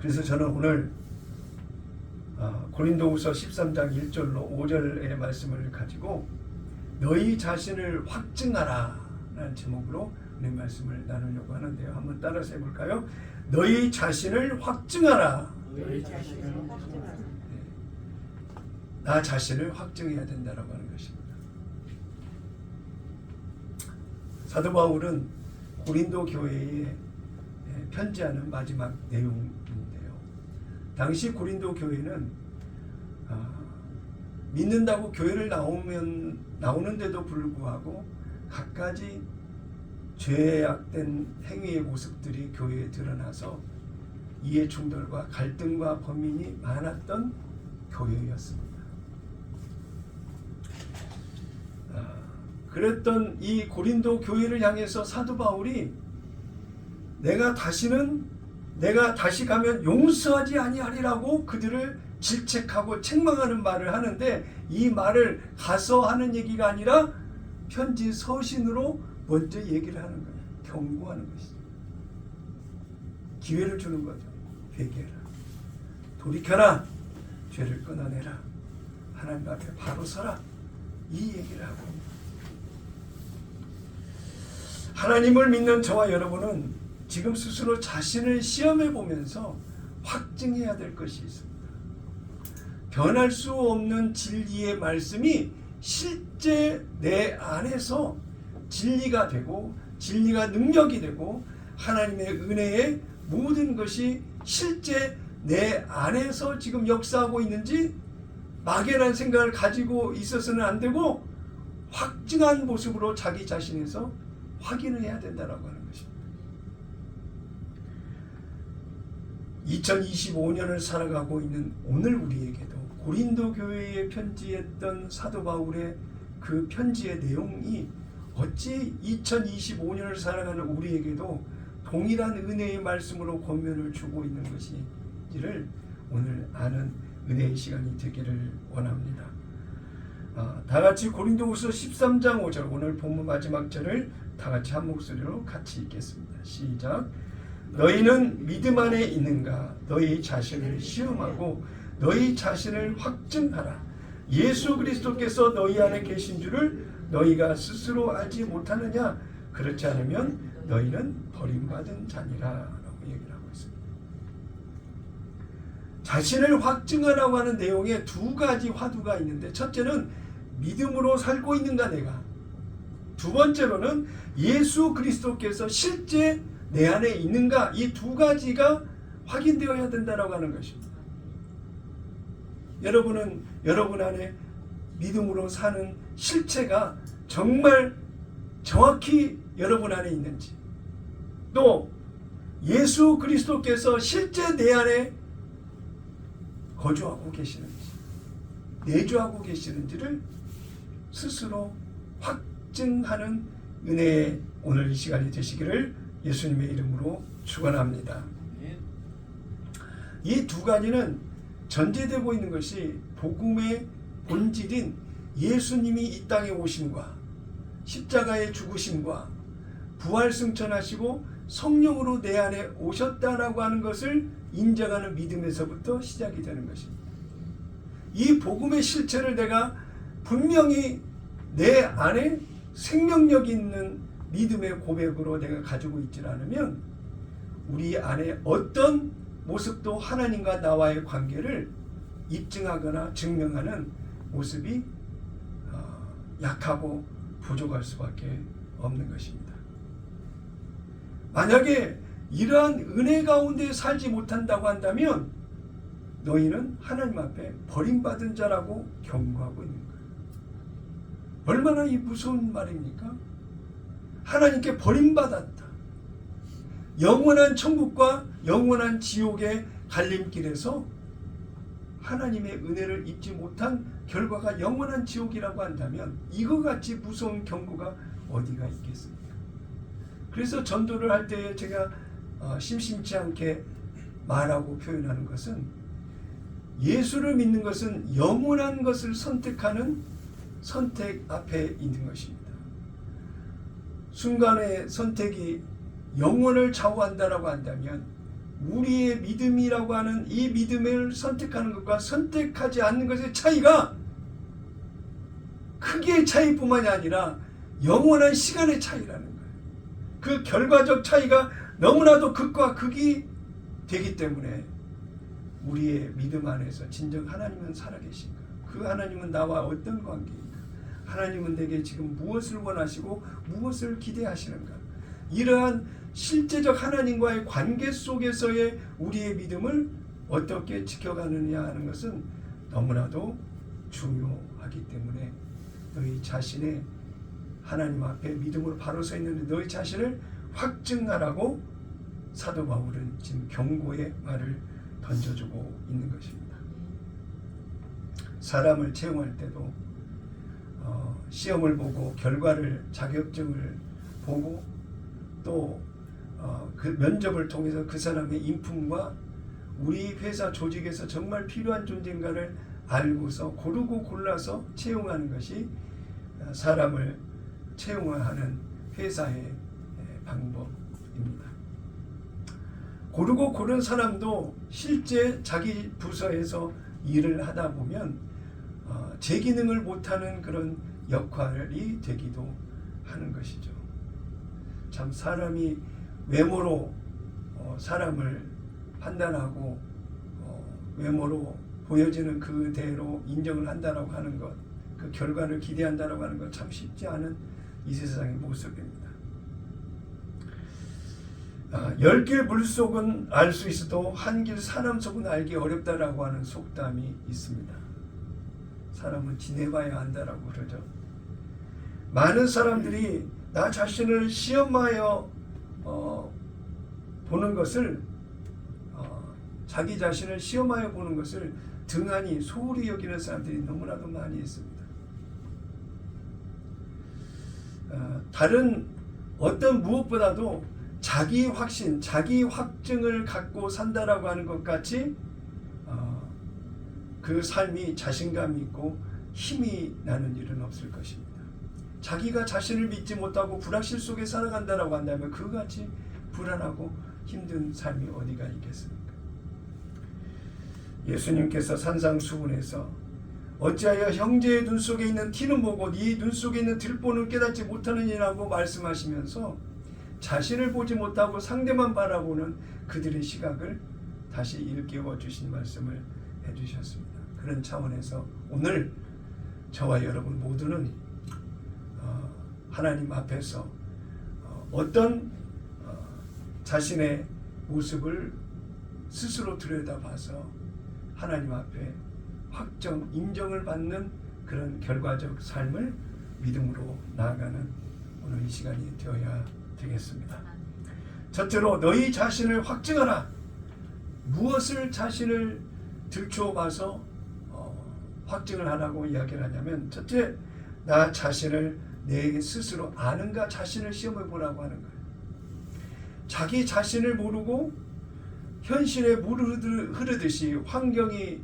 그래서 저는 오늘 고린도후서 13장 1절로 5절의 말씀을 가지고 너희 자신을 확증하라 라는 제목으로 오늘 말씀을 나누려고 하는데요. 한번 따라서 해볼까요? 너희 자신을 확증하라. 너희 자신을 확증하라. 나 자신을 확증해야 된다라고 하는 것입니다. 사도 바울은 고린도 교회에 편지하는 마지막 내용인데요. 당시 고린도 교회는 믿는다고 교회를 나오는데도 불구하고 갖가지 죄악된 행위의 모습들이 교회에 드러나서 이해 충돌과 갈등과 범민이 많았던 교회였습니다. 그랬던 이 고린도 교회를 향해서 사도 바울이 내가 다시 가면 용서하지 아니하리라고 그들을 질책하고 책망하는 말을 하는데, 이 말을 가서 하는 얘기가 아니라 편지 서신으로 먼저 얘기를 하는 거예요. 경고하는 것이죠. 기회를 주는 거죠. 회개해라, 돌이켜라, 죄를 끊어내라, 하나님 앞에 바로 서라, 이 얘기를 하고 있습니다. 하나님을 믿는 저와 여러분은 지금 스스로 자신을 시험해 보면서 확증해야 될 것이 있습니다. 변할 수 없는 진리의 말씀이 실제 내 안에서 진리가 되고 진리가 능력이 되고 하나님의 은혜의 모든 것이 실제 내 안에서 지금 역사하고 있는지 막연한 생각을 가지고 있어서는 안 되고 확증한 모습으로 자기 자신에서 확인을 해야 된다고 하는 것입니다. 2025년을 살아가고 있는 오늘 우리에게도 고린도 교회에 편지했던 사도 바울의 그 편지의 내용이 어찌 2025년을 살아가는 우리에게도 동일한 은혜의 말씀으로 권면을 주고 있는 것인지를 오늘 아는 은혜의 시간이 되기를 원합니다. 다같이 고린도후서 13장 5절, 오늘 본문 마지막 절을 다같이 한 목소리로 같이 읽겠습니다. 시작. 너희는 믿음 안에 있는가? 너희 자신을 시험하고 너희 자신을 확증하라. 예수 그리스도께서 너희 안에 계신 줄을 너희가 스스로 알지 못하느냐? 그렇지 않으면 너희는 버림받은 자니라 라고 얘기를 하고 있습니다. 자신을 확증하라고 하는 내용에 두 가지 화두가 있는데, 첫째는 믿음으로 살고 있는가 내가, 두 번째로는 예수 그리스도께서 실제 내 안에 있는가, 이 두 가지가 확인되어야 된다라고 하는 것입니다. 여러분은 여러분 안에 믿음으로 사는 실체가 정말 정확히 여러분 안에 있는지, 또 예수 그리스도께서 실제 내 안에 거주하고 계시는지, 내주하고 계시는지를 스스로 확증하는 은혜의 오늘 이 시간이 되시기를 예수님의 이름으로 축원합니다. 이 두 가지는 전제되고 있는 것이 복음의 본질인 예수님이 이 땅에 오심과 십자가의 죽으심과 부활승천하시고 성령으로 내 안에 오셨다라고 하는 것을 인정하는 믿음에서부터 시작이 되는 것입니다. 이 복음의 실체를 내가 분명히 내 안에 생명력이 있는 믿음의 고백으로 내가 가지고 있지 않으면 우리 안에 어떤 모습도 하나님과 나와의 관계를 입증하거나 증명하는 모습이 약하고 부족할 수밖에 없는 것입니다. 만약에 이러한 은혜 가운데 살지 못한다고 한다면 너희는 하나님 앞에 버림받은 자라고 경고하고 있는 거예요. 얼마나 이 무서운 말입니까? 하나님께 버림받았다. 영원한 천국과 영원한 지옥의 갈림길에서 하나님의 은혜를 입지 못한 결과가 영원한 지옥이라고 한다면 이거 같이 무서운 경고가 어디가 있겠습니까? 그래서 전도를 할 때 제가 심심치 않게 말하고 표현하는 것은, 예수를 믿는 것은 영원한 것을 선택하는 선택 앞에 있는 것입니다. 순간의 선택이 영혼을 좌우한다라고 한다면 우리의 믿음이라고 하는 이 믿음을 선택하는 것과 선택하지 않는 것의 차이가 크기의 차이뿐만이 아니라 영원한 시간의 차이라는 거예요. 그 결과적 차이가 너무나도 극과 극이 되기 때문에 우리의 믿음 안에서 진정 하나님은 살아계신가? 그 하나님은 나와 어떤 관계인가? 하나님은 내게 지금 무엇을 원하시고 무엇을 기대하시는가? 이러한 실제적 하나님과의 관계 속에서의 우리의 믿음을 어떻게 지켜가느냐 하는 것은 너무나도 중요하기 때문에 너희 자신의 하나님 앞에 믿음으로 바로 서 있는 너희 자신을 확증하라고 사도 바울은 지금 경고의 말을 던져주고 있는 것입니다. 사람을 채용할 때도 시험을 보고 결과를 자격증을 보고 또 그 면접을 통해서 그 사람의 인품과 우리 회사 조직에서 정말 필요한 존재인가를 알고서 고르고 골라서 채용하는 것이 사람을 채용하는 회사의 방법입니다. 고르고 고른 사람도 실제 자기 부서에서 일을 하다 보면 제 기능을 못하는 그런 역할이 되기도 하는 것이죠. 참 사람이 외모로 사람을 판단하고 외모로 보여지는 그대로 인정을 한다라고 하는 것, 그 결과를 기대한다라고 하는 것 참 쉽지 않은 이 세상의 모습입니다. 10길 물속은 알 수 있어도 한 길 사람 속은 알기 어렵다라고 하는 속담이 있습니다. 사람은 지내봐야 안다라고 그러죠. 많은 사람들이 나 자신을 시험하여 보는 것을 자기 자신을 시험하여 보는 것을 등한히 소홀히 여기는 사람들이 너무나도 많이 있습니다. 다른 어떤 무엇보다도 자기 확신, 자기 확증을 갖고 산다라고 하는 것 같이 그 삶이 자신감이 있고 힘이 나는 일은 없을 것입니다. 자기가 자신을 믿지 못하고 불확실 속에 살아간다라고 한다면 그같이 불안하고 힘든 삶이 어디가 있겠습니까? 예수님께서 산상수훈에서 어찌하여 형제의 눈 속에 있는 티는 보고 네 눈 속에 있는 들보는 깨닫지 못하느니라고 말씀하시면서 자신을 보지 못하고 상대만 바라보는 그들의 시각을 다시 일깨워 주신 말씀을 해주셨습니다. 그런 차원에서 오늘 저와 여러분 모두는 하나님 앞에서 어떤 자신의 모습을 스스로 들여다봐서 하나님 앞에 확정, 인정을 받는 그런 결과적 삶을 믿음으로 나아가는 오늘 이 시간이 되어야 되겠습니다. 첫째로 너희 자신을 확증하라. 무엇을 자신을 들추어 봐서 확증을 하라고 이야기를 하냐면 첫째, 나 자신을 내 스스로 아는가 자신을 시험해 보라고 하는 거예요. 자기 자신을 모르고 현실에 물을 흐르듯이 환경이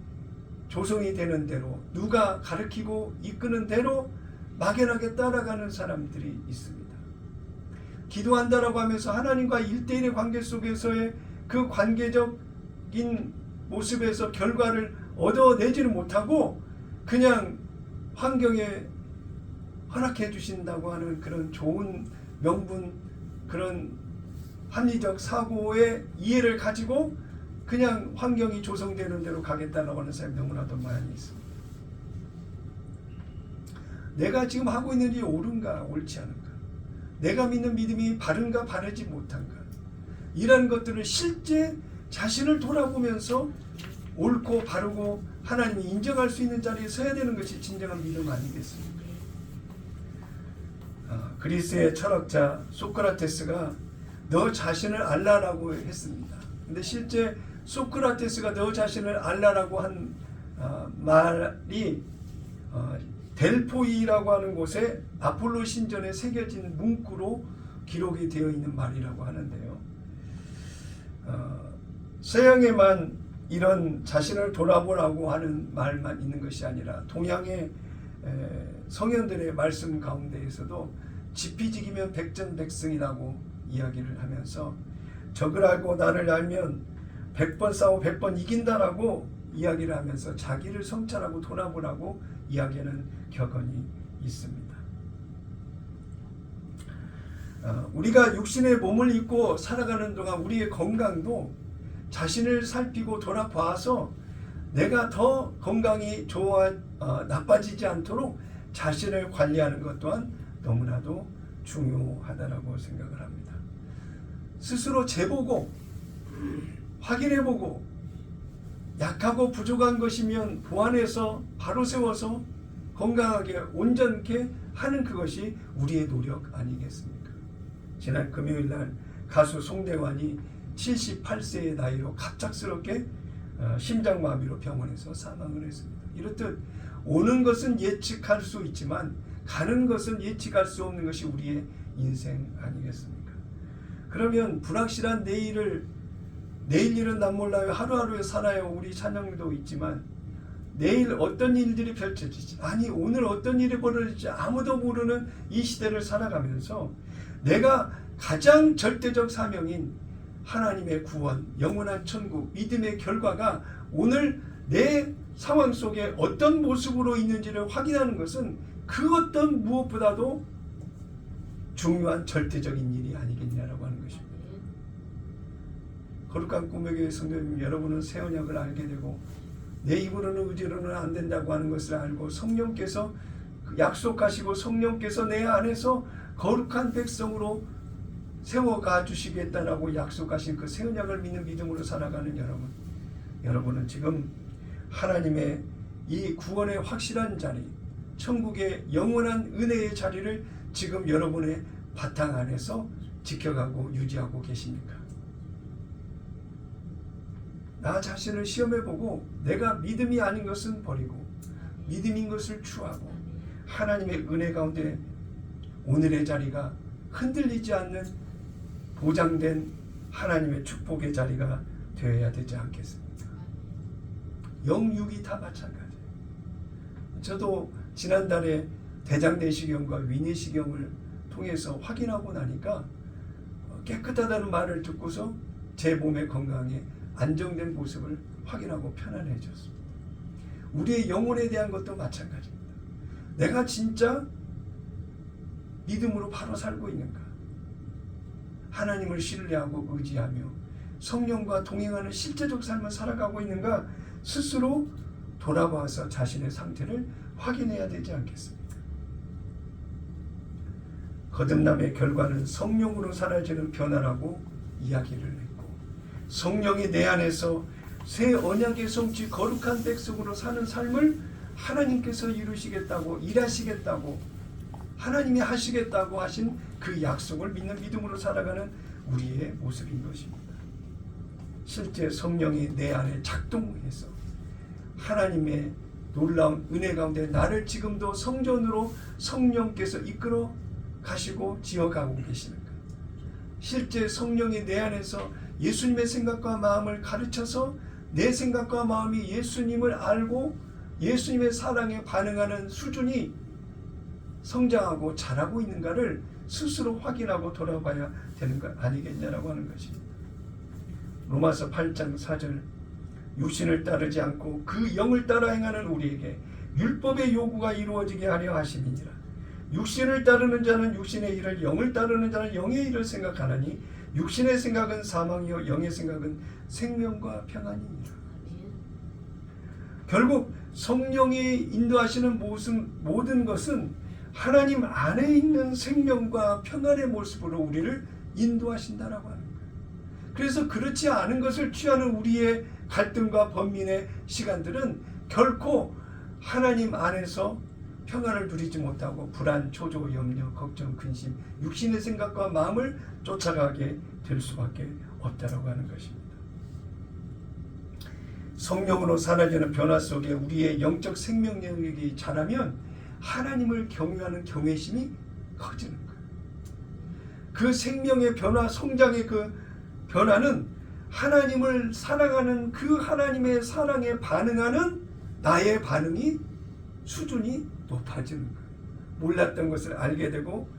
조성이 되는 대로 누가 가르치고 이끄는 대로 막연하게 따라가는 사람들이 있습니다. 기도한다라고 하면서 하나님과 1대1의 관계 속에서의 그 관계적인 모습에서 결과를 얻어내지는 못하고 그냥 환경에 허락해 주신다고 하는 그런 좋은 명분, 그런 합리적 사고의 이해를 가지고 그냥 환경이 조성되는 대로 가겠다라고 하는 사람이 너무나도 많이 있습니다. 내가 지금 하고 있는 일이 옳은가 옳지 않은가, 내가 믿는 믿음이 바른가 바르지 못한가, 이런 것들을 실제 자신을 돌아보면서 옳고 바르고 하나님이 인정할 수 있는 자리에 서야 되는 것이 진정한 믿음 아니겠습니까? 그리스의 철학자 소크라테스가 너 자신을 알라라고 했습니다. 근데 실제 소크라테스가 너 자신을 알라라고 한 말이 델포이라고 하는 곳에 아폴로 신전에 새겨진 문구로 기록이 되어 있는 말이라고 하는데요. 서양에만 이런 자신을 돌아보라고 하는 말만 있는 것이 아니라 동양의 성현들의 말씀 가운데에서도 지피지기면 백전백승이라고 이야기를 하면서 적을 알고 나를 알면 100번 싸워 100번 이긴다라고 이야기를 하면서 자기를 성찰하고 돌아보라고 이야기하는 격언이 있습니다. 우리가 육신의 몸을 입고 살아가는 동안 우리의 건강도 자신을 살피고 돌아봐서 내가 더 건강이 나빠지지 않도록 자신을 관리하는 것 또한 너무나도 중요하다고 생각을 합니다. 스스로 재보고 확인해보고 약하고 부족한 것이면 보완해서 바로 세워서 건강하게 온전케 하는 그것이 우리의 노력 아니겠습니까? 지난 금요일날 가수 송대환이 78세의 나이로 갑작스럽게 심장마비로 병원에서 사망을 했습니다. 이렇듯 오는 것은 예측할 수 있지만 가는 것은 예측할 수 없는 것이 우리의 인생 아니겠습니까? 그러면 불확실한 내일 일은 난 몰라요. 하루하루에 살아요. 우리 찬양도 있지만 내일 어떤 일들이 펼쳐질지, 아니 오늘 어떤 일이 벌어질지 아무도 모르는 이 시대를 살아가면서 내가 가장 절대적 사명인 하나님의 구원, 영원한 천국, 믿음의 결과가 오늘 내 상황 속에 어떤 모습으로 있는지를 확인하는 것은 그 어떤 무엇보다도 중요한 절대적인 일이 아니겠냐라고 하는 것입니다. 거룩한 꿈의 교회 성도님 여러분은 새 언약을 알게 되고 내 입으로는 의지로는 안 된다고 하는 것을 알고 성령께서 약속하시고 성령께서 내 안에서 거룩한 백성으로 세워가 주시겠다라고 약속하신 그 새 언약을 믿는 믿음으로 살아가는 여러분은 지금 하나님의 이 구원의 확실한 자리, 천국의 영원한 은혜의 자리를 지금 여러분의 바탕 안에서 지켜가고 유지하고 계십니까? 나 자신을 시험해보고 내가 믿음이 아닌 것은 버리고 믿음인 것을 추하고 하나님의 은혜 가운데 오늘의 자리가 흔들리지 않는 보장된 하나님의 축복의 자리가 되어야 되지 않겠습니까? 영육이 다 마찬가지예요. 저도 지난달에 대장내시경과 위내시경을 통해서 확인하고 나니까 깨끗하다는 말을 듣고서 제 몸의 건강에 안정된 모습을 확인하고 편안해졌습니다. 우리의 영혼에 대한 것도 마찬가지입니다. 내가 진짜 믿음으로 바로 살고 있는가? 하나님을 신뢰하고 의지하며 성령과 동행하는 실제적 삶을 살아가고 있는가? 스스로 돌아봐서 자신의 상태를 확인해야 되지 않겠습니까? 거듭남의 결과는 성령으로 사라지는 변화라고 이야기를 했고 성령이 내 안에서 새 언약의 성취 거룩한 백성으로 사는 삶을 하나님께서 이루시겠다고 일하시겠다고 하나님이 하시겠다고 하신 그 약속을 믿는 믿음으로 살아가는 우리의 모습인 것입니다. 실제 성령이 내 안에 작동해서 하나님의 놀라운 은혜 가운데 나를 지금도 성전으로 성령께서 이끌어 가시고 지어가고 계시는가? 실제 성령이 내 안에서 예수님의 생각과 마음을 가르쳐서 내 생각과 마음이 예수님을 알고 예수님의 사랑에 반응하는 수준이 성장하고 자라고 있는가를 스스로 확인하고 돌아봐야 되는 것 아니겠냐라고 하는 것입니다. 로마서 8장 4절 육신을 따르지 않고 그 영을 따라 행하는 우리에게 율법의 요구가 이루어지게 하려 하심이니라. 육신을 따르는 자는 육신의 일을 영을 따르는 자는 영의 일을 생각하나니 육신의 생각은 사망이요 영의 생각은 생명과 평안이니라. 결국 성령이 인도하시는 모든 것은 하나님 안에 있는 생명과 평안의 모습으로 우리를 인도하신다라고 하는 거예요. 그래서 그렇지 않은 것을 취하는 우리의 갈등과 번민의 시간들은 결코 하나님 안에서 평안을 누리지 못하고 불안, 초조, 염려, 걱정, 근심, 육신의 생각과 마음을 쫓아가게 될 수밖에 없다라고 하는 것입니다. 성령으로 사라지는 변화 속에 우리의 영적 생명 영역이 자라면 하나님을 경외하는 경외심이 커지는 거예요. 그 생명의 변화, 성장의 그 변화는 하나님을 사랑하는 그 하나님의 사랑에 반응하는 나의 반응이 수준이 높아지는 거예요. 몰랐던 것을 알게 되고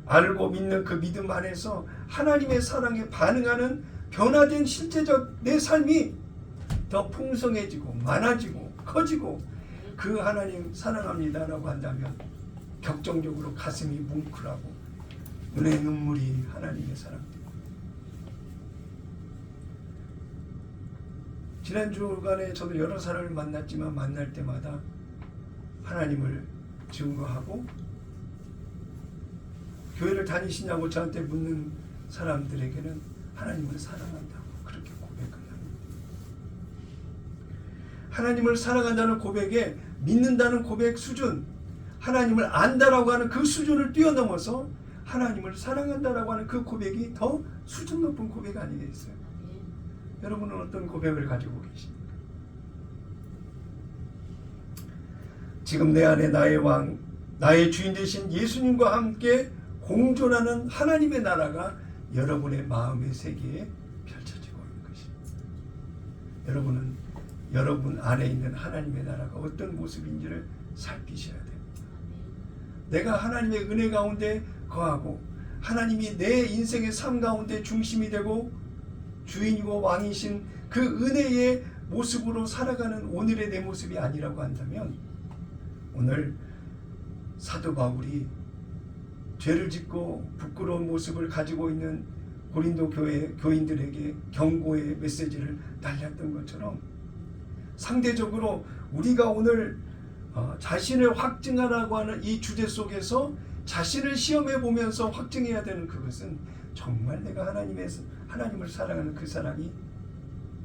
알고 믿는 그 믿음 안에서 하나님의 사랑에 반응하는 변화된 실제적 내 삶이 더 풍성해지고 많아지고 커지고 그 하나님 사랑합니다라고 한다면 격정적으로 가슴이 뭉클하고 눈에 눈물이 하나님의 사랑입니다. 지난 주간에 저도 여러 사람을 만났지만 만날 때마다 하나님을 증거하고 교회를 다니시냐고 저한테 묻는 사람들에게는 하나님을 사랑한다고 그렇게 고백을 합니다. 하나님을 사랑한다는 고백에 믿는다는 고백 수준, 하나님을 안다라고 하는 그 수준을 뛰어넘어서 하나님을 사랑한다라고 하는 그 고백이 더 수준 높은 고백 아니겠어요? 여러분은 어떤 고백을 가지고 계십니까? 지금 내 안에 나의 왕, 나의 주인 되신 예수님과 함께 공존하는 하나님의 나라가 여러분의 마음의 세계에 펼쳐지고 있는 것입니다. 여러분은 여러분 안에 있는 하나님의 나라가 어떤 모습인지를 살피셔야 됩니다. 내가 하나님의 은혜 가운데 거하고 하나님이 내 인생의 삶 가운데 중심이 되고 주인이고 왕이신 그 은혜의 모습으로 살아가는 오늘의 내 모습이 아니라고 한다면 오늘 사도 바울이 죄를 짓고 부끄러운 모습을 가지고 있는 고린도 교회 교인들에게 경고의 메시지를 날렸던 것처럼 상대적으로 우리가 오늘 자신을 확증하라고 하는 이 주제 속에서 자신을 시험해 보면서 확증해야 되는 그것은 정말 내가 하나님을 사랑하는 그 사랑이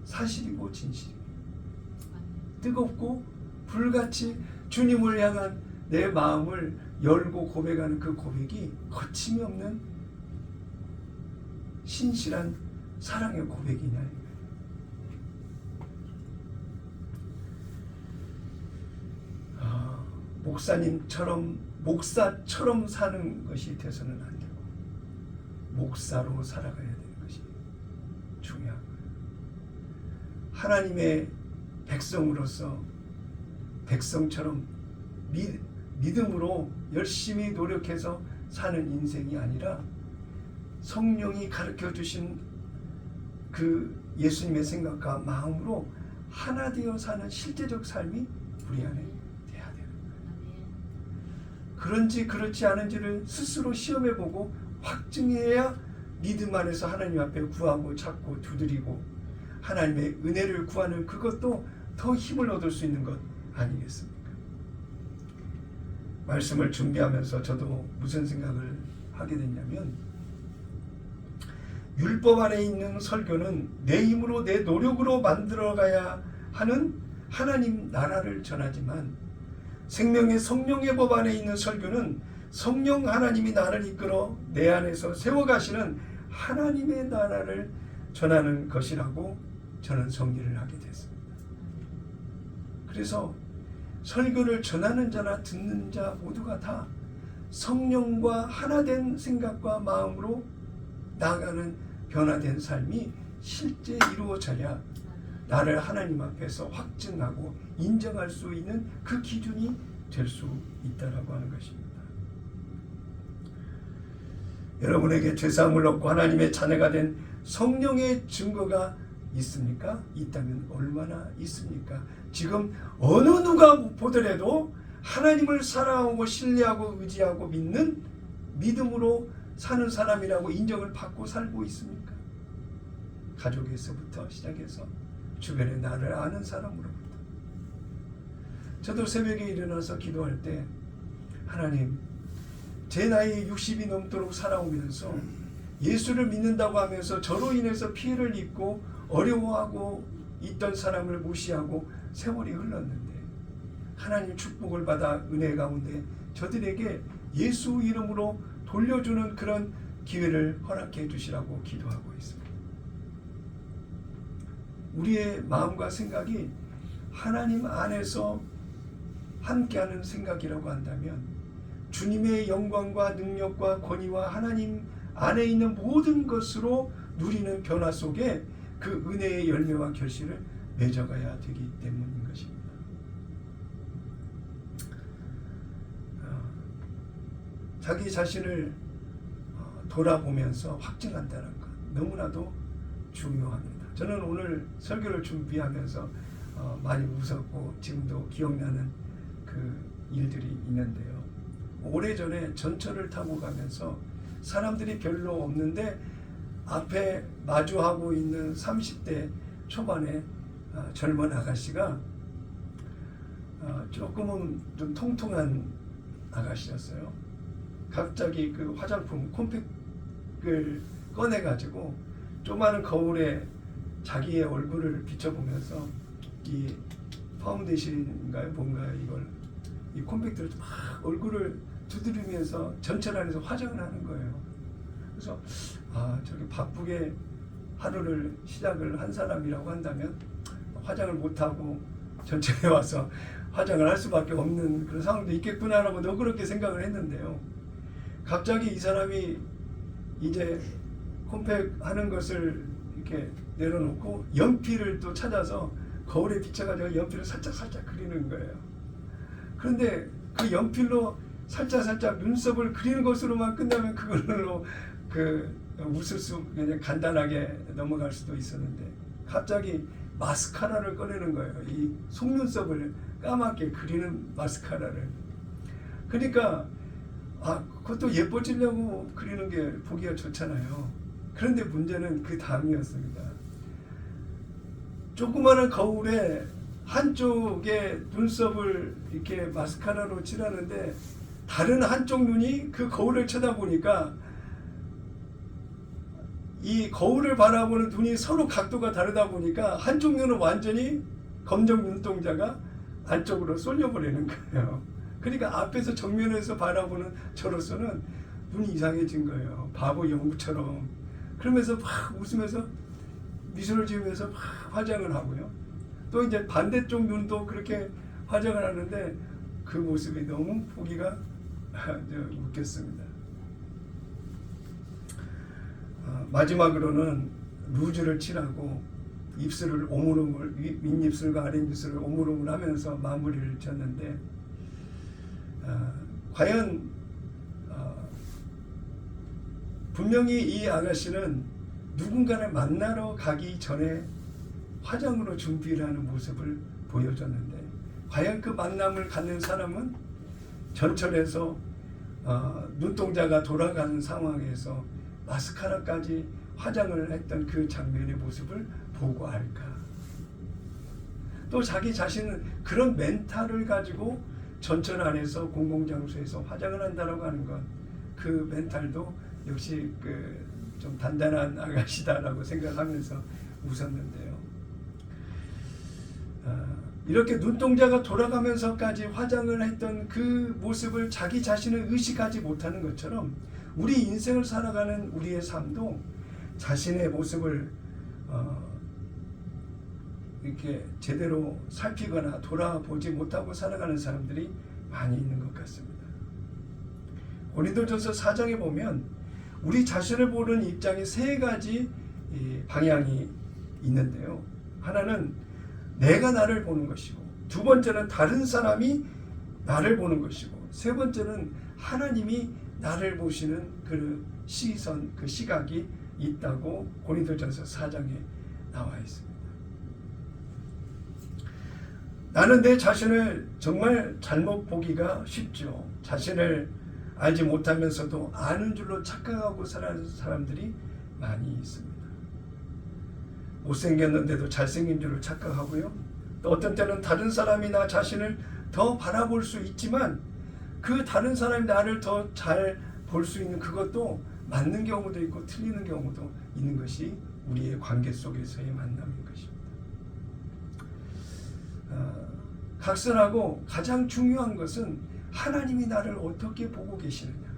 사실이고 진실이고 뜨겁고 불같이 주님을 향한 내 마음을 열고 고백하는 그 고백이 거침이 없는 신실한 사랑의 고백이냐. 목사처럼 사는 것이 돼서는 안 되고 목사로 살아가야 되는 것이 중요한 거예요. 하나님의 백성으로서 백성처럼 믿음으로 열심히 노력해서 사는 인생이 아니라 성령이 가르쳐 주신 그 예수님의 생각과 마음으로 하나 되어 사는 실제적 삶이 우리 안에 돼야 되는 거예요. 그런지 그렇지 않은지를 스스로 시험해보고 확증해야 믿음 안에서 하나님 앞에 구하고 찾고 두드리고 하나님의 은혜를 구하는 그것도 더 힘을 얻을 수 있는 것 아니겠습니까? 말씀을 준비하면서 저도 무슨 생각을 하게 됐냐면 율법 안에 있는 설교는 내 힘으로 내 노력으로 만들어가야 하는 하나님 나라를 전하지만 생명의 성령의 법 안에 있는 설교는 성령 하나님이 나를 이끌어 내 안에서 세워가시는 하나님의 나라를 전하는 것이라고 저는 정리를 하게 됐습니다. 그래서 설교를 전하는 자나 듣는 자 모두가 다 성령과 하나된 생각과 마음으로 나아가는 변화된 삶이 실제 이루어져야 나를 하나님 앞에서 확증하고 인정할 수 있는 그 기준이 될 수 있다라고 하는 것입니다. 여러분에게 죄사함을 얻고 하나님의 자녀가 된 성령의 증거가 있습니까? 있다면 얼마나 있습니까? 지금 어느 누가 보더라도 하나님을 사랑하고 신뢰하고 의지하고 믿는 믿음으로 사는 사람이라고 인정을 받고 살고 있습니까? 가족에서부터 시작해서 주변에 나를 아는 사람으로부터. 저도 새벽에 일어나서 기도할 때 하나님, 제 나이 60이 넘도록 살아오면서 예수를 믿는다고 하면서 저로 인해서 피해를 입고 어려워하고 있던 사람을 무시하고 세월이 흘렀는데 하나님 축복을 받아 은혜 가운데 저들에게 예수 이름으로 돌려주는 그런 기회를 허락해 주시라고 기도하고 있습니다. 우리의 마음과 생각이 하나님 안에서 함께하는 생각이라고 한다면 주님의 영광과 능력과 권위와 하나님 안에 있는 모든 것으로 누리는 변화 속에 그 은혜의 열매와 결실을 맺어가야 되기 때문인 것입니다. 자기 자신을 돌아보면서 확증한다는 것, 너무나도 중요합니다. 저는 오늘 설교를 준비하면서 많이 웃었고 지금도 기억나는 그 일들이 있는데요. 오래전에 전철을 타고 가면서 사람들이 별로 없는데 앞에 마주하고 있는 30대 초반의 젊은 아가씨가 조금은 좀 통통한 아가씨였어요. 갑자기 그 화장품 콤팩을 꺼내가지고 조그마한 거울에 자기의 얼굴을 비춰보면서 이 파운데이션인가요? 뭔가 이걸 이 콤팩트를 막 얼굴을 두드리면서 전철 안에서 화장을 하는 거예요. 그래서 저렇게 바쁘게 하루를 시작을 한 사람이라고 한다면 화장을 못하고 전철에 와서 화장을 할 수밖에 없는 그런 상황도 있겠구나라고 너그럽게 생각을 했는데요. 갑자기 이 사람이 이제 콤팩 하는 것을 이렇게 내려놓고 연필을 또 찾아서 거울에 비춰가지고 연필을 살짝 그리는 거예요. 그런데 그 연필로 살짝 눈썹을 그리는 것으로만 끝나면 그걸로 웃을 수 그냥 간단하게 넘어갈 수도 있었는데 갑자기 마스카라를 꺼내는 거예요. 이 속눈썹을 까맣게 그리는 마스카라를. 그러니까 그것도 예뻐지려고 그리는 게 보기가 좋잖아요. 그런데 문제는 그 다음이었습니다. 조그마한 거울에 한쪽에 눈썹을 이렇게 마스카라로 칠하는데 다른 한쪽 눈이 그 거울을 쳐다보니까 이 거울을 바라보는 눈이 서로 각도가 다르다 보니까 한쪽 눈은 완전히 검정 눈동자가 안쪽으로 쏠려버리는 거예요. 그러니까 앞에서 정면에서 바라보는 저로서는 눈이 이상해진 거예요. 바보 영구처럼. 그러면서 막 웃으면서 미소를 지으면서 막 화장을 하고요. 또 이제 반대쪽 눈도 그렇게 화장을 하는데 그 모습이 너무 보기가 웃겼습니다. 마지막으로는 루즈를 칠하고 입술을 오물오물 윗입술과 아랫입술을 오물오물 하면서 마무리를 쳤는데 과연 분명히 이 아가씨는 누군가를 만나러 가기 전에 화장으로 준비를 하는 모습을 보여줬는데 과연 그 만남을 갖는 사람은 전철에서 눈동자가 돌아가는 상황에서 마스카라까지 화장을 했던 그 장면의 모습을 보고 알까? 또 자기 자신은 그런 멘탈을 가지고 전철 안에서 공공장소에서 화장을 한다라고 하는 것, 그 멘탈도 역시 좀 단단한 아가씨다라고 생각하면서 웃었는데요. 이렇게 눈동자가 돌아가면서까지 화장을 했던 그 모습을 자기 자신을 의식하지 못하는 것처럼 우리 인생을 살아가는 우리의 삶도 자신의 모습을 이렇게 제대로 살피거나 돌아보지 못하고 살아가는 사람들이 많이 있는 것 같습니다. 고린도전서 4장에 보면 우리 자신을 보는 입장에 세 가지 방향이 있는데요. 하나는 내가 나를 보는 것이고, 두 번째는 다른 사람이 나를 보는 것이고, 세 번째는 하나님이 나를 보시는 그 시선, 그 시각이 있다고 고린도전서 4장에 나와 있습니다. 나는 내 자신을 정말 잘못 보기가 쉽죠. 자신을 알지 못하면서도 아는 줄로 착각하고 살아가는 사람들이 많이 있습니다. 못생겼는데도 잘생긴 줄로 착각하고요. 또 어떤 때는 다른 사람이 나 자신을 더 바라볼 수 있지만 그 다른 사람이 나를 더 잘 볼 수 있는 그것도 맞는 경우도 있고 틀리는 경우도 있는 것이 우리의 관계 속에서의 만남인 것입니다. 각설하고 가장 중요한 것은 하나님이 나를 어떻게 보고 계시느냐.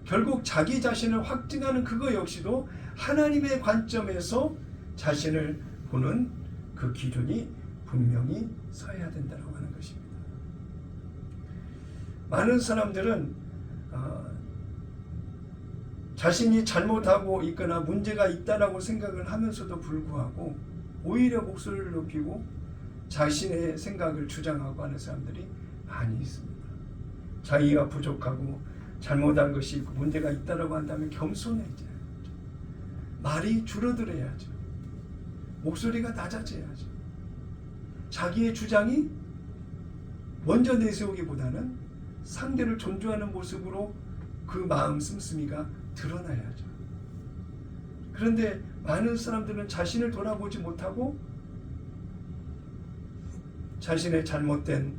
결국 자기 자신을 확증하는 그거 역시도 하나님의 관점에서 자신을 보는 그 기준이 분명히 서야 된다고 하는 것입니다. 많은 사람들은 자신이 잘못하고 있거나 문제가 있다라고 생각을 하면서도 불구하고 오히려 목소리를 높이고 자신의 생각을 주장하고 하는 사람들이 많이 있습니다. 자기가 부족하고 잘못한 것이 있고 문제가 있다라고 한다면 겸손해져요. 말이 줄어들어야죠. 목소리가 낮아져야죠. 자기의 주장이 먼저 내세우기보다는 상대를 존중하는 모습으로 그 마음 씀씀이가 드러나야죠. 그런데 많은 사람들은 자신을 돌아보지 못하고 자신의 잘못된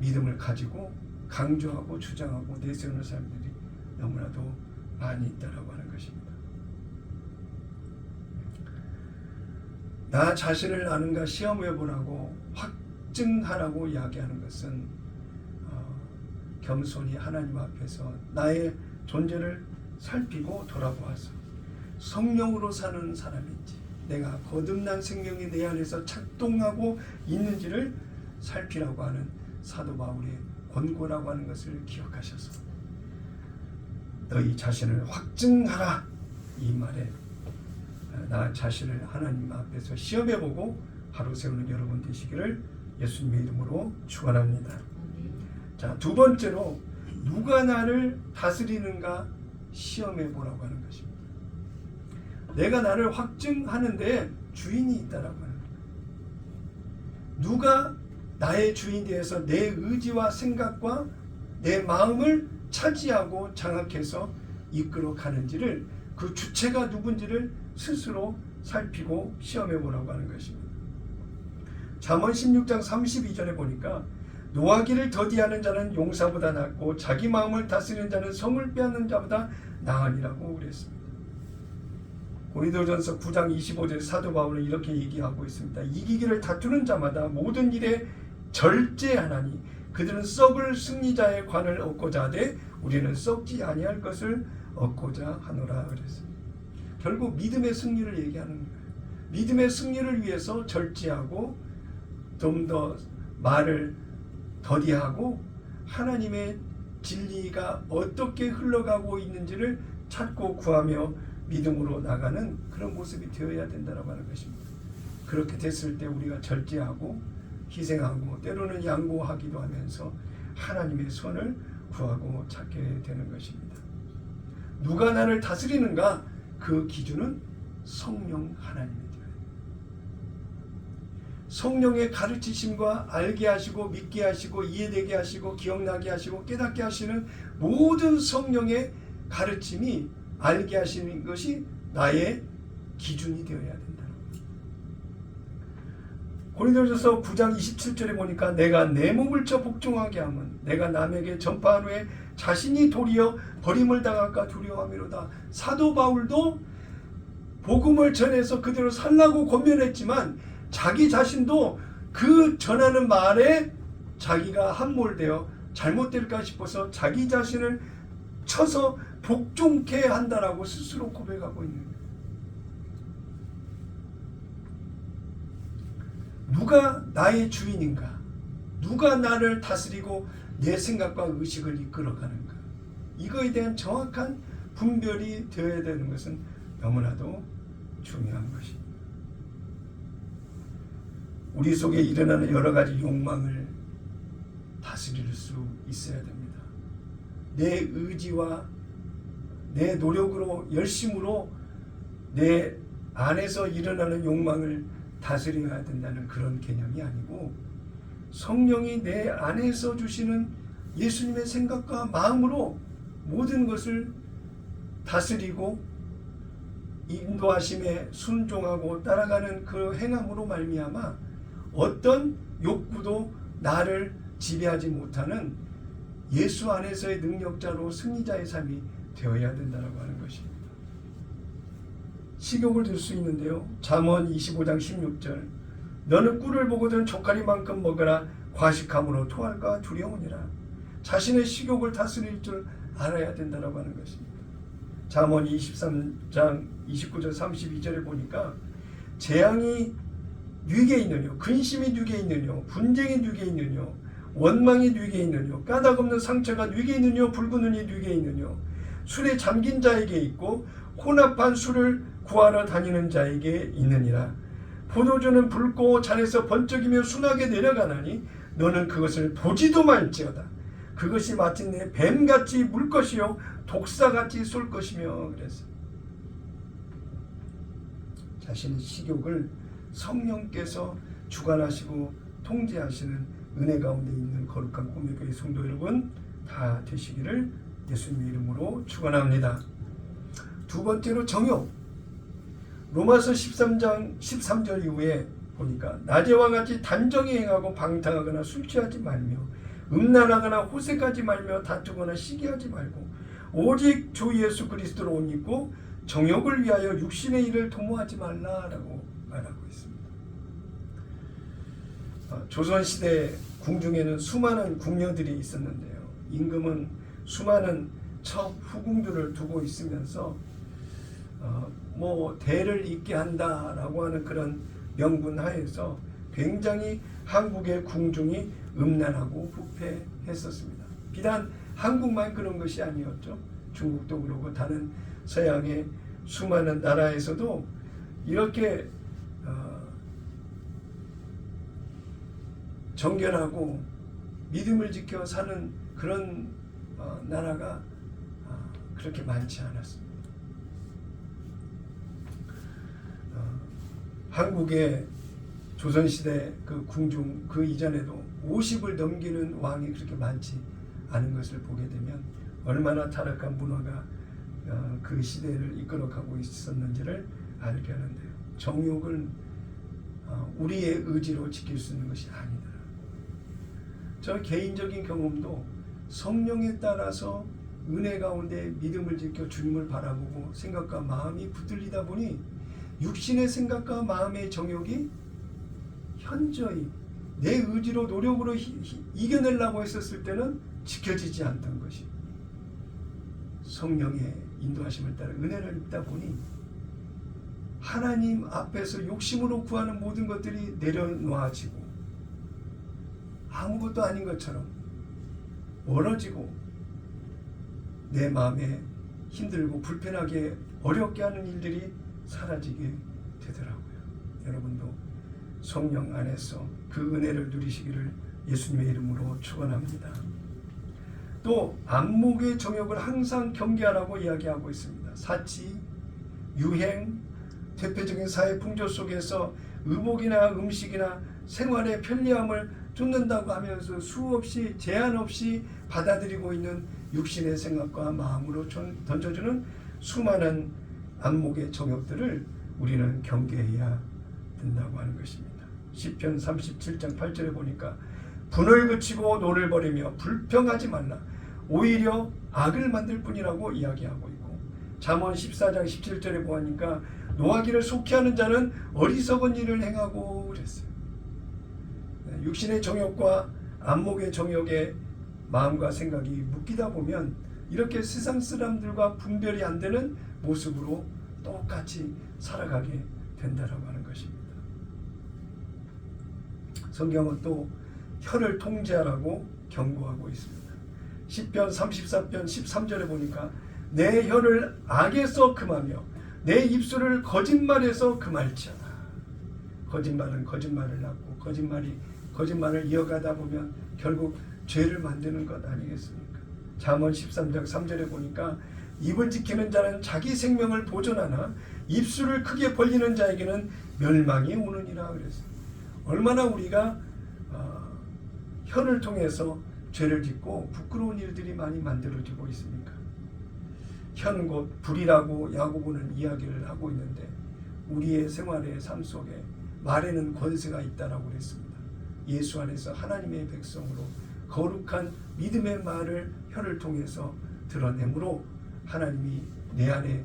믿음을 가지고 강조하고 주장하고 내세우는 사람들이 너무나도 많이 있다라고 하는 것입니다. 나 자신을 아는가 시험해보라고 확증하라고 이야기하는 것은 겸손히 하나님 앞에서 나의 존재를 살피고 돌아보아서 성령으로 사는 사람인지 내가 거듭난 생명이 내 안에서 작동하고 있는지를 살피라고 하는 사도 바울의 권고라고 하는 것을 기억하셔서 너희 자신을 확증하라 이 말에 나 자신을 하나님 앞에서 시험해보고 하루 세우는 여러분 되시기를 예수님의 이름으로 축원합니다. 자, 두 번째로 누가 나를 다스리는가 시험해보라고 하는 것입니다. 내가 나를 확증하는데 주인이 있다라고 하는 거예요. 누가 나의 주인에 대해서 내 의지와 생각과 내 마음을 차지하고 장악해서 이끌어 가는지를 그 주체가 누군지를 스스로 살피고 시험해보라고 하는 것입니다. 잠언 16장 32절에 보니까 노하기를 더디하는 자는 용사보다 낫고 자기 마음을 다스리는 자는 성을 빼앗는 자보다 나으니라고 그랬습니다. 고린도전서 9장 25절에 사도 바울은 이렇게 얘기하고 있습니다. 이기기를 다투는 자마다 모든 일에 절제하나니 그들은 썩을 승리자의 관을 얻고자 하되 우리는 썩지 아니할 것을 얻고자 하노라 그랬습니다. 결국 믿음의 승리를 얘기하는 거예요. 믿음의 승리를 위해서 절제하고 좀 더 말을 더디하고 하나님의 진리가 어떻게 흘러가고 있는지를 찾고 구하며 믿음으로 나가는 그런 모습이 되어야 된다고 하는 것입니다. 그렇게 됐을 때 우리가 절제하고 희생하고 때로는 양보하기도 하면서 하나님의 손을 구하고 찾게 되는 것입니다. 누가 나를 다스리는가? 그 기준은 성령 하나님입니다. 성령의 가르치심과 알게 하시고 믿게 하시고 이해되게 하시고 기억나게 하시고 깨닫게 하시는 모든 성령의 가르침이 알게 하시는 것이 나의 기준이 되어야 된다. 고린도전서 9장 27절에 보니까 내가 내 몸을 쳐 복종하게 하면 내가 남에게 전파한 후에 자신이 도리어 버림을 당할까 두려워함이로다. 사도 바울도 복음을 전해서 그대로 살라고 권면했지만 자기 자신도 그 전하는 말에 자기가 함몰되어 잘못될까 싶어서 자기 자신을 쳐서 복종케 한다라고 스스로 고백하고 있는 거예요. 누가 나의 주인인가? 누가 나를 다스리고 내 생각과 의식을 이끌어가는가? 이거에 대한 정확한 분별이 되어야 되는 것은 너무나도 중요한 것입니다. 우리 속에 일어나는 여러 가지 욕망을 다스릴 수 있어야 됩니다. 내 의지와 내 노력으로 열심으로 내 안에서 일어나는 욕망을 다스려야 된다는 그런 개념이 아니고 성령이 내 안에서 주시는 예수님의 생각과 마음으로 모든 것을 다스리고 인도하심에 순종하고 따라가는 그 행함으로 말미암아 어떤 욕구도 나를 지배하지 못하는 예수 안에서의 능력자로 승리자의 삶이 되어야 된다고 하는 것입니다. 식욕을 들 수 있는데요. 잠언 25장 16절 너는 꿀을 보거든 족가리만큼 먹으라 과식함으로 토할까 두려우니라. 자신의 식욕을 다스릴 줄 알아야 된다고 하는 것입니다. 잠언 23장 29절 32절에 보니까 재앙이 뉘게 있느뇨 근심이 뉘게 있느뇨 분쟁이 뉘게 있느뇨 원망이 뉘게 있느뇨 까닭없는 상처가 뉘게 있느뇨 붉은 눈이 뉘게 있느뇨 술에 잠긴 자에게 있고 혼합한 술을 구하러 다니는 자에게 있느니라. 포도주는 붉고 잔에서 번쩍이며 순하게 내려가나니 너는 그것을 보지도 말지어다. 그것이 마침내 뱀같이 물 것이요 독사같이 쏠 것이며 그랬어. 자신의 식욕을 성령께서 주관하시고 통제하시는 은혜 가운데 있는 거룩한 꿈의 교회 성도 여러분 다 되시기를 예수님의 이름으로 축원합니다. 두 번째로 정욕. 로마서 13장 13절 이후에 보니까 낮에와 같이 단정히 행하고 방탕하거나 술 취하지 말며 음란하거나 호색하지 말며 다투거나 시기하지 말고 오직 주 예수 그리스도로 옷 입고 정욕을 위하여 육신의 일을 도모하지 말라라고 말하고 있습니다. 조선시대 궁중에는 수많은 궁녀들이 있었는데요. 임금은 수많은 첩 후궁들을 두고 있으면서 대를 잇게 한다라고 하는 그런 명분 하에서 굉장히 한국의 궁중이 음란하고 부패했었습니다. 비단 한국만 그런 것이 아니었죠. 중국도 그러고 다른 서양의 수많은 나라에서도 이렇게 정결하고 믿음을 지켜 사는 그런 나라가 그렇게 많지 않았습니다. 한국의 조선시대 그 궁중 그 이전에도 50을 넘기는 왕이 그렇게 많지 않은 것을 보게 되면 얼마나 타락한 문화가 그 시대를 이끌어가고 있었는지를 알게 하는데요. 정욕은 우리의 의지로 지킬 수 있는 것이 아니다. 저 개인적인 경험도 성령에 따라서 은혜 가운데 믿음을 지켜 주님을 바라보고 생각과 마음이 붙들리다 보니 육신의 생각과 마음의 정욕이 현저히 내 의지로 노력으로 이겨내려고 했었을 때는 지켜지지 않던 것이 성령의 인도하심을 따라 은혜를 입다 보니 하나님 앞에서 욕심으로 구하는 모든 것들이 내려놓아지고 아무것도 아닌 것처럼 멀어지고 내 마음에 힘들고 불편하게 어렵게 하는 일들이 사라지게 되더라고요. 여러분도 성령 안에서 그 은혜를 누리시기를 예수님의 이름으로 축원합니다. 또 안목의 정욕을 항상 경계하라고 이야기하고 있습니다. 사치, 유행, 대표적인 사회 풍조 속에서 의복이나 음식이나 생활의 편리함을 쫓는다고 하면서 수없이 제한 없이 받아들이고 있는 육신의 생각과 마음으로 던져주는 수많은 안목의 정욕들을 우리는 경계해야 된다고 하는 것입니다. 시편 37장 8절에 보니까 분을 그치고 노를 버리며 불평하지 말라. 오히려 악을 만들 뿐이라고 이야기하고 있고 잠언 14장 17절에 보니까 노하기를 속히하는 자는 어리석은 일을 행하고 그랬어요. 육신의 정욕과 안목의 정욕의 마음과 생각이 묶이다 보면 이렇게 세상 사람들과 분별이 안 되는 모습으로 똑같이 살아가게 된다라고 하는 것입니다. 성경은 또 혀를 통제하라고 경고하고 있습니다. 시편 34편 13절에 보니까 내 혀를 악에서 금하며 내 입술을 거짓말에서 금할지어다. 거짓말은 거짓말을 낳고 거짓말을 이어가다 보면 결국 죄를 만드는 것 아니겠습니까? 잠언 13장 3절에 보니까 입을 지키는 자는 자기 생명을 보존하나 입술을 크게 벌리는 자에게는 멸망이 오느니라 그랬어요. 얼마나 우리가 혀를 통해서 죄를 짓고 부끄러운 일들이 많이 만들어지고 있습니까? 혀는 곧 불이라고 야고보는 이야기를 하고 있는데 우리의 생활의 삶 속에 말에는 권세가 있다라고 그랬습니다. 예수 안에서 하나님의 백성으로 거룩한 믿음의 말을 혀를 통해서 드러내므로 하나님이 내 안에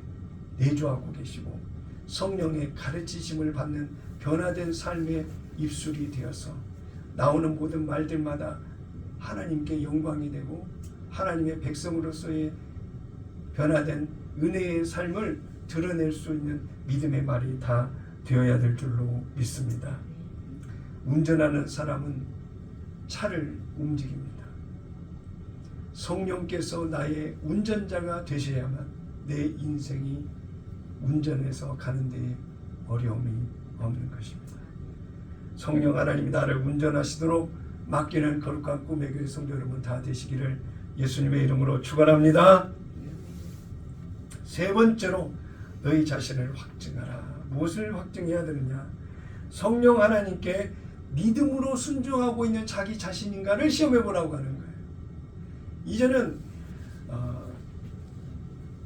내주하고 계시고 성령의 가르치심을 받는 변화된 삶의 입술이 되어서 나오는 모든 말들마다 하나님께 영광이 되고 하나님의 백성으로서의 변화된 은혜의 삶을 드러낼 수 있는 믿음의 말이 다 되어야 될 줄로 믿습니다. 운전하는 사람은 차를 움직입니다. 성령께서 나의 운전자가 되셔야만 내 인생이 운전해서 가는 데에 어려움이 없는 것입니다. 성령 하나님이 나를 운전하시도록 맡기는 거룩한 꿈의 교회 성도 여러분 다 되시기를 예수님의 이름으로 축원합니다. 세 번째로 너희 자신을 확증하라. 무엇을 확증해야 되느냐? 성령 하나님께 믿음으로 순종하고 있는 자기 자신인가를 시험해 보라고 하는 거예요. 이제는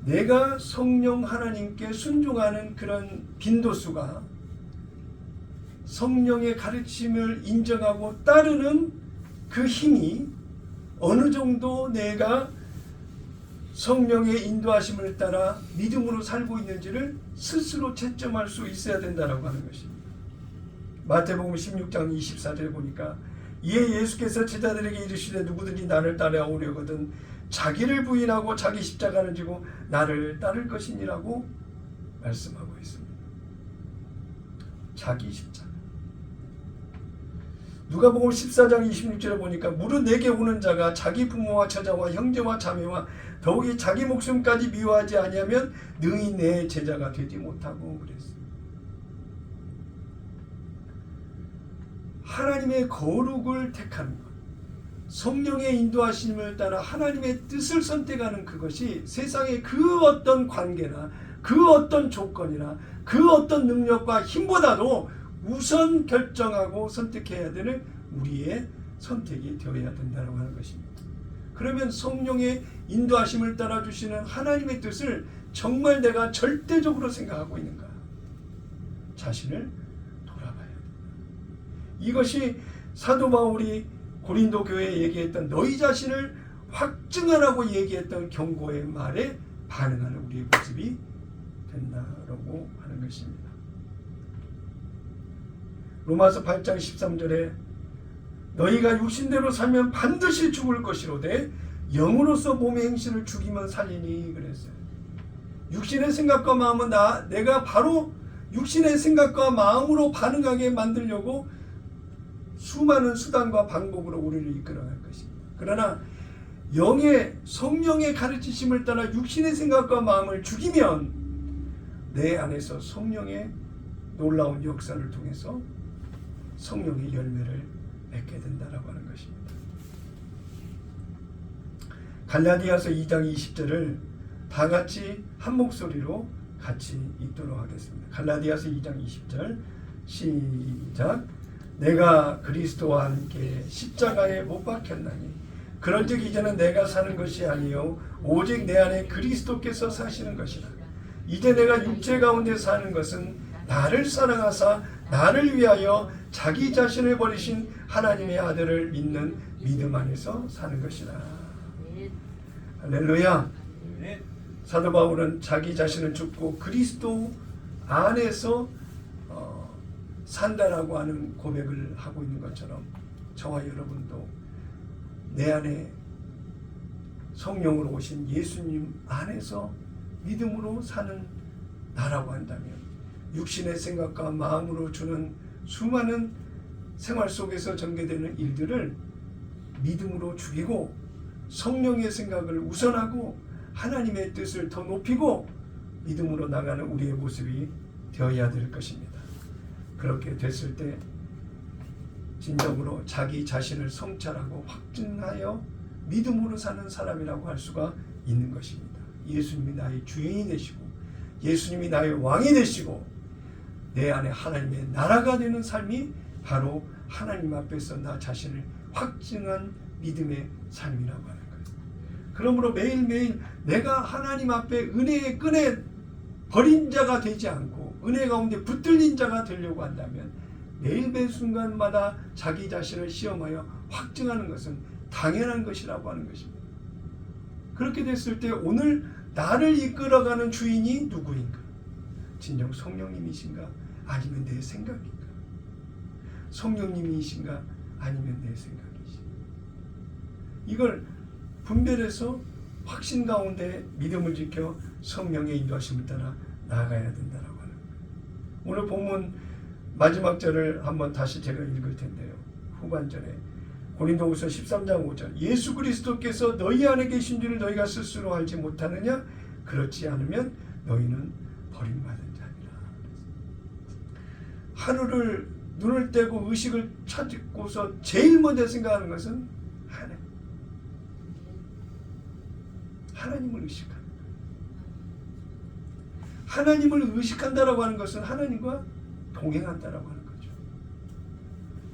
내가 성령 하나님께 순종하는 그런 빈도수가 성령의 가르침을 인정하고 따르는 그 힘이 어느 정도 내가 성령의 인도하심을 따라 믿음으로 살고 있는지를 스스로 채점할 수 있어야 된다고 하는 것입니다. 마태복음 16장 24절에 보니까 이에 예수께서 제자들에게 이르시되 누구든지 나를 따라오려거든 자기를 부인하고 자기 십자가를 지고 나를 따를 것이니라고 말씀하고 있습니다. 자기 십자가. 누가복음 14장 26절에 보니까 무릇 내게 오는 자가 자기 부모와 처자와 형제와 자매와 더욱이 자기 목숨까지 미워하지 아니하면 능히 내 제자가 되지 못하고 그랬어요. 하나님의 거룩을 택하는 것, 성령의 인도하심을 따라 하나님의 뜻을 선택하는 그것이 세상의 그 어떤 관계나 그 어떤 조건이나 그 어떤 능력과 힘보다도 우선 결정하고 선택해야 되는 우리의 선택이 되어야 된다고 하는 것입니다. 그러면 성령의 인도하심을 따라 주시는 하나님의 뜻을 정말 내가 절대적으로 생각하고 있는가? 자신을 돌아봐야 된다. 이것이 사도 바울이 고린도 교회에 얘기했던 너희 자신을 확증하라고 얘기했던 경고의 말에 반응하는 우리의 모습이 된다라고 하는 것입니다. 로마서 8장 13절에 너희가 육신대로 살면 반드시 죽을 것이로되 영으로서 몸의 행실을 죽이면 살리니 그랬어요. 육신의 생각과 마음은 내가 바로 육신의 생각과 마음으로 반응하게 만들려고 수많은 수단과 방법으로 우리를 이끌어갈 것입니다. 그러나 영의 성령의 가르치심을 따라 육신의 생각과 마음을 죽이면 내 안에서 성령의 놀라운 역사를 통해서 성령의 열매를 맺게 된다라고 하는 것입니다. 갈라디아서 2장 20절을 다 같이 한 목소리로 같이 읽도록 하겠습니다. 갈라디아서 2장 20절 시작. 내가 그리스도와 함께 십자가에 못 박혔나니 그런즉 이제는 내가 사는 것이 아니요 오직 내 안에 그리스도께서 사시는 것이라. 이제 내가 육체 가운데 사는 것은 나를 사랑하사 나를 위하여 자기 자신을 버리신 하나님의 아들을 믿는 믿음 안에서 사는 것이라. 할렐루야. 사도 바울은 자기 자신을 죽고 그리스도 안에서 산다라고 하는 고백을 하고 있는 것처럼 저와 여러분도 내 안에 성령으로 오신 예수님 안에서 믿음으로 사는 나라고 한다면 육신의 생각과 마음으로 주는 수많은 생활 속에서 전개되는 일들을 믿음으로 죽이고 성령의 생각을 우선하고 하나님의 뜻을 더 높이고 믿음으로 나가는 우리의 모습이 되어야 될 것입니다. 그렇게 됐을 때 진정으로 자기 자신을 성찰하고 확증하여 믿음으로 사는 사람이라고 할 수가 있는 것입니다. 예수님이 나의 주인이 되시고 예수님이 나의 왕이 되시고 내 안에 하나님의 나라가 되는 삶이 바로 하나님 앞에서 나 자신을 확증한 믿음의 삶이라고 하는 거예요. 그러므로 매일매일 내가 하나님 앞에 은혜의 끈에 버린 자가 되지 않고 은혜 가운데 붙들린 자가 되려고 한다면 매일매일 순간마다 자기 자신을 시험하여 확증하는 것은 당연한 것이라고 하는 것입니다. 그렇게 됐을 때 오늘 나를 이끌어가는 주인이 누구인가? 진정 성령님이신가? 아니면 내 생각인가? 성령님이신가? 아니면 내 생각이신가? 이걸 분별해서 확신 가운데 믿음을 지켜 성령의 인도하심을 따라 나아가야 된다라고 하는 거예요. 오늘 본문 마지막 절을 한번 다시 제가 읽을 텐데요. 후반절에 고린도후서 13장 5절 예수 그리스도께서 너희 안에 계신 줄을 너희가 스스로 알지 못하느냐? 그렇지 않으면 너희는 버림받은 자니라. 하루를 눈을 떼고 의식을 찾고서 제일 먼저 생각하는 것은 하나님을 의식하는 거예요. 하나님을 의식한다라고 하는 것은 하나님과 동행한다라고 하는 거죠.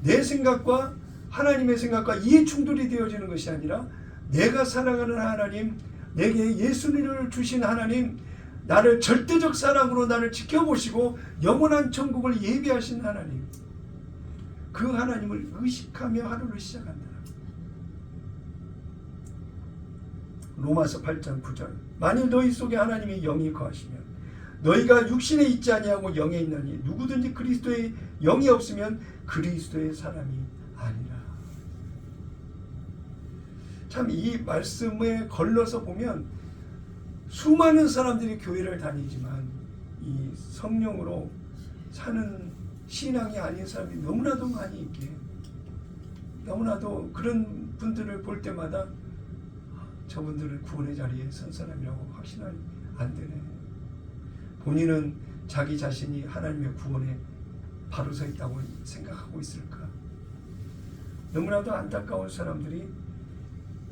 내 생각과 하나님의 생각과 이해 충돌이 되어지는 것이 아니라 내가 사랑하는 하나님, 내게 예수님을 주신 하나님, 나를 절대적 사랑으로 나를 지켜보시고 영원한 천국을 예비하신 하나님, 그 하나님을 의식하며 하루를 시작한다. 로마서 8장 9절. 만일 너희 속에 하나님의 영이 거하시면 너희가 육신에 있지 아니하고 영에 있나니 누구든지 그리스도의 영이 없으면 그리스도의 사람이 아니라. 참 이 말씀에 걸러서 보면 수많은 사람들이 교회를 다니지만 이 성령으로 사는 신앙이 아닌 사람이 너무나도 많이 있기에, 너무나도 그런 분들을 볼 때마다 저분들은 구원의 자리에 선 사람이라고 확신이 안 되네. 본인은 자기 자신이 하나님의 구원에 바로 서 있다고 생각하고 있을까? 너무나도 안타까운 사람들이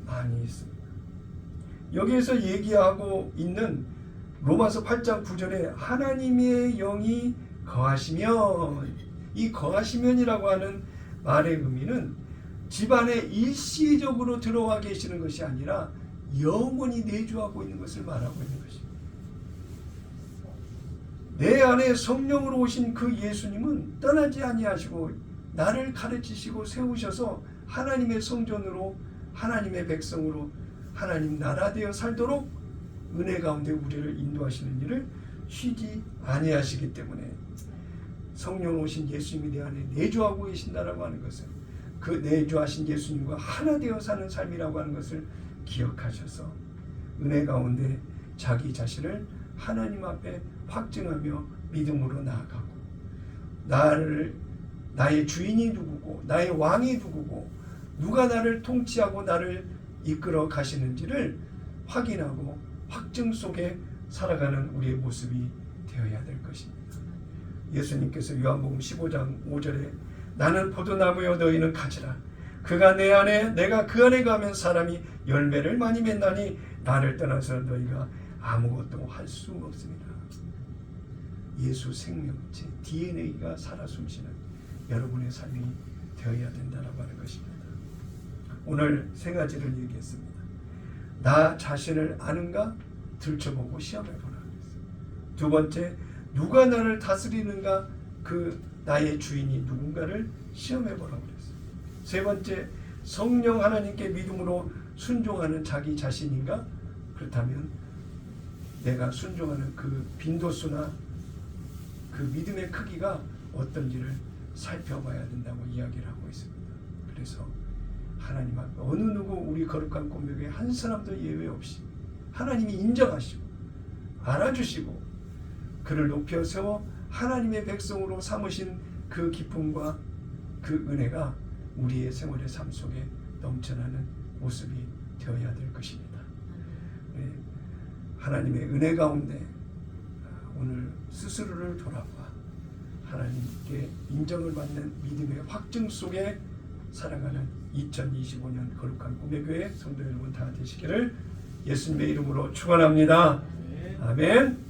많이 있습니다. 여기에서 얘기하고 있는 로마서 8장 9절에 하나님의 영이 거하시면, 이 거하시면이라고 하는 말의 의미는 집안에 일시적으로 들어와 계시는 것이 아니라 영원히 내주하고 있는 것을 말하고 있는 것입니다. 내 안에 성령으로 오신 그 예수님은 떠나지 아니하시고 나를 가르치시고 세우셔서 하나님의 성전으로, 하나님의 백성으로 하나님 나라 되어 살도록 은혜 가운데 우리를 인도하시는 일을 쉬지 아니하시기 때문에 성령 오신 예수님이 내 안에 내주하고 계신다라고 하는 것은 그 내주하신 예수님과 하나 되어 사는 삶이라고 하는 것을 기억하셔서 은혜 가운데 자기 자신을 하나님 앞에 확증하며 믿음으로 나아가고, 나의 주인이 누구고 나의 왕이 누구고 누가 나를 통치하고 나를 이끌어 가시는지를 확인하고 확증 속에 살아가는 우리의 모습이 되어야 될 것입니다. 예수님께서 요한복음 15장 5절에 나는 포도나무요 너희는 가지라. 그가 내 안에 내가 그 안에 가면 사람이 열매를 많이 맺나니 나를 떠나서 너희가 아무것도 할 수 없습니다. 예수 생명체 DNA가 살아 숨쉬는 여러분의 삶이 되어야 된다라고 하는 것입니다. 오늘 세 가지를 얘기했습니다. 나 자신을 아는가 들춰보고 시험해보라. 두 번째, 누가 나를 다스리는가, 그 나의 주인이 누군가를 시험해보라고 그랬어요. 세 번째, 성령 하나님께 믿음으로 순종하는 자기 자신인가? 그렇다면 내가 순종하는 그 빈도수나 그 믿음의 크기가 어떤지를 살펴봐야 된다고 이야기를 하고 있습니다. 그래서 하나님 앞에 어느 누구 우리 거룩한 공동체 한 사람도 예외 없이 하나님이 인정하시고 알아주시고 그를 높여 세워 하나님의 백성으로 삼으신 그 기쁨과 그 은혜가 우리의 생활의 삶 속에 넘쳐나는 모습이 되어야 될 것입니다. 네, 하나님의 은혜 가운데 오늘 스스로를 돌아봐 하나님께 인정을 받는 믿음의 확증 속에 살아가는 2025년 거룩한 꿈의 교회 성도 여러분 다 되시기를 예수님의 이름으로 축원합니다. 아멘.